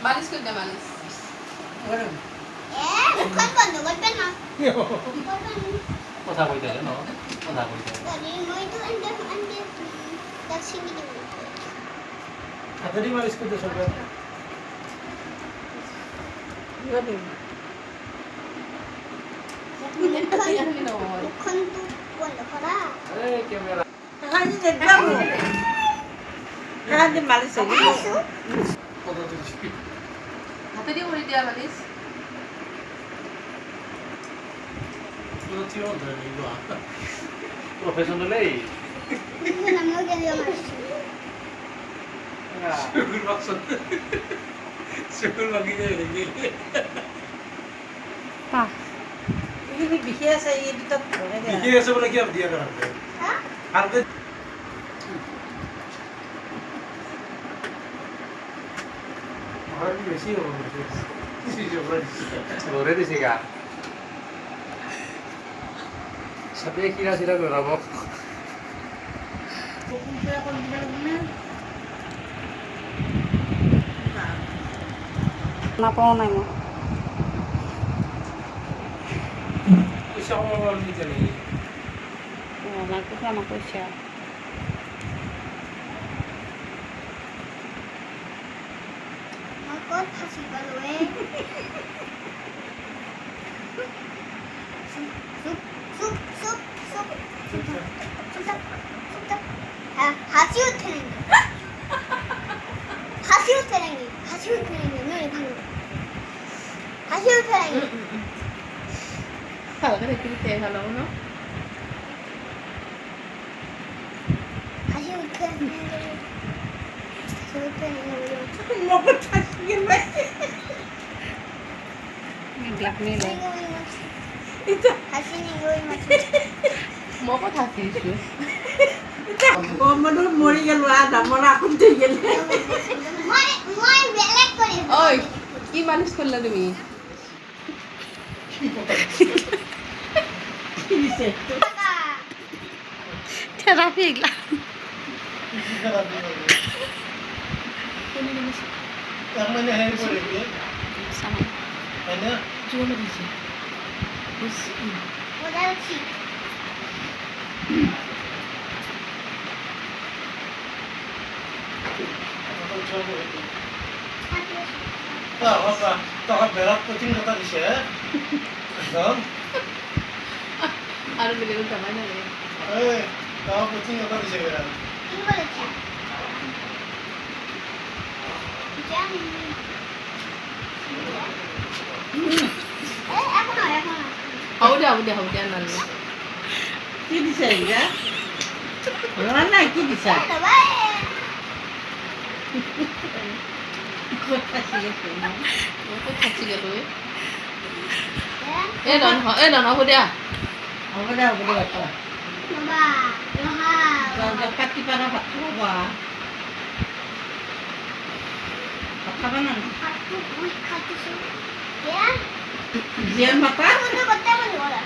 মালিশ করে দে মালিশ মুখখন বন্ধ করবেন না কথা কইতে ন কথা কইতে মইতো আন্ডে দাক্ষিণী দিব হাতেরই মালিশ করতে সরকার মুখখন তো বন্ধ করা এই ক্যামেরা হাজি দেখবাবু হাজি মালিশ কত দিছি হাতে দিয়ে করে দেয়া মালিশ পুরো চিও ধরে নিল প্রফেশনাল এই আমরা গেলে মারছি শুকুর বাক্স শুকুর বাকি যায় রে পা এখানে বিখে আছে এই দুটো ধরে দেয়া কি আছে বলে কি আর দিয়া করা হবে হ্যাঁ আর আর বেশি হবে কিছু জবর ধরে দিছি গা সাথে কিরা সিরা করাবো না পাও নাই মই পয়সা কমাবার নিতে নেই আমার কিছু আমার পয়সা কত হাসি পারবে সুপ সুপ সুপ সুপ হাসি উঠে নেই হাসি উঠে নেই হাসি উঠে নেই নয় ভালো হাসি উঠে নেই ভালো করে কিনতে ভালো না হাসি উঠে নেই হাসি উঠে নেই মগজ থাকি গেল গ্লাক নিলে এটা হাসি নেই ওই মাছ মকো থাকিস ও মানুষ মরে গেল আর আমরা এখন থেকে গেল মই মই বেলেগ কৰি ওই কি মালিশ কৰলা তুমি কি দিছে টাকা থেৰাপি গলা এক মহিনা হেৰি কৰি দিয়ে সামান হয়নে জোলে দিছে ওদালছি তখন বেলাত কঠিন কথা দিছে একদম আর বেলে কামাই না লাগে এই তখন কঠিন কথা দিছে বেলাত কি বলেছে জানি এখন হাউদে নালে কি দিছে এটা না না কি দিছে কথা শিখে না মকো থাকি গেল এ ডন হাউদে ওগদা ওগদা বাবা বাবা রহা গা কাটি পারা ভাত খাবা ভাত খাবা না হাতু উই খাতিছো কে জিয়ান মাতা কোন করতে মন ওরা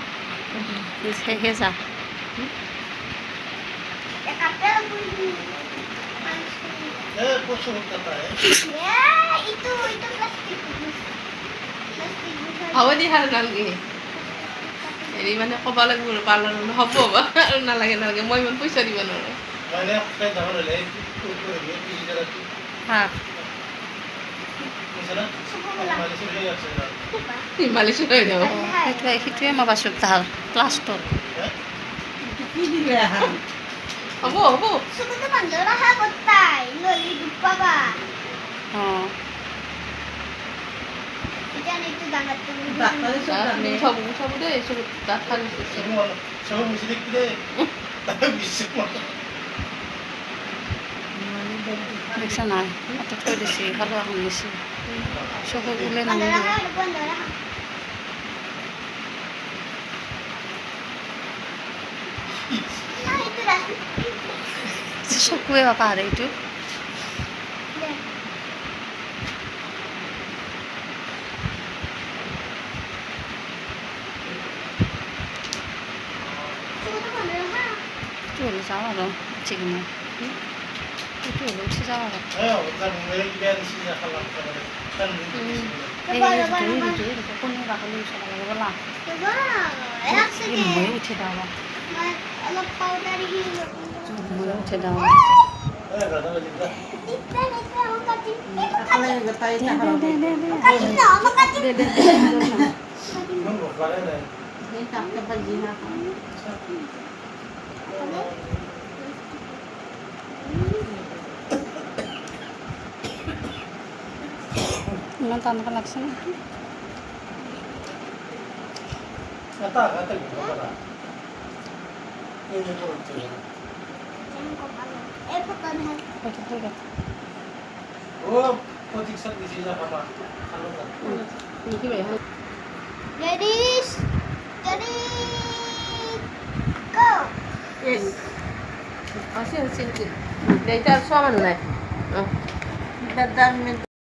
শেষে যা কাপে বুই পশু কথা itu plastik হাউদি হাল নালগে হেৰি মানে ক'ব লাগিব পাৰ্লাৰ হ'ব আৰু নালাগে মই ইমান পইচা দিব নোৱাৰোঁ মানে খাই দাম হলে হ্যাঁ মালিচ হৈ যাব সেইটোৱে মই পাইছোঁ তাৰ ক্লাছটোত কি দিলে হ'ব sudah bandel lah kotai loli lupa ba অঁ jangan itu banget tuh ডাক্তারে সব জানে উঠাব দেই চব দাঁত খালি সব মুসলিম কি রে বিশ্ব দেখছে নাই অত থৈ দিছে ভালো এখন দিছে চকু গুলে নামি bandel lah bandel lah itu dah চকুৱে পাৰে এইটো sudah bandel lah এইটো হ'লে যাওঁ আৰু চিকেনে এইটো হলে উঠে যাওয়া যায় এই কোনো রাখলে উঠে লাগে বলা মই উঠে দেওয়া অলপ পাউডার হিল মই উঠে দেওয়া ইমান টানকা লাগছে না হয়তো ঠিক আছে Ready? Ready? Go! আছে এইটা সমান নাই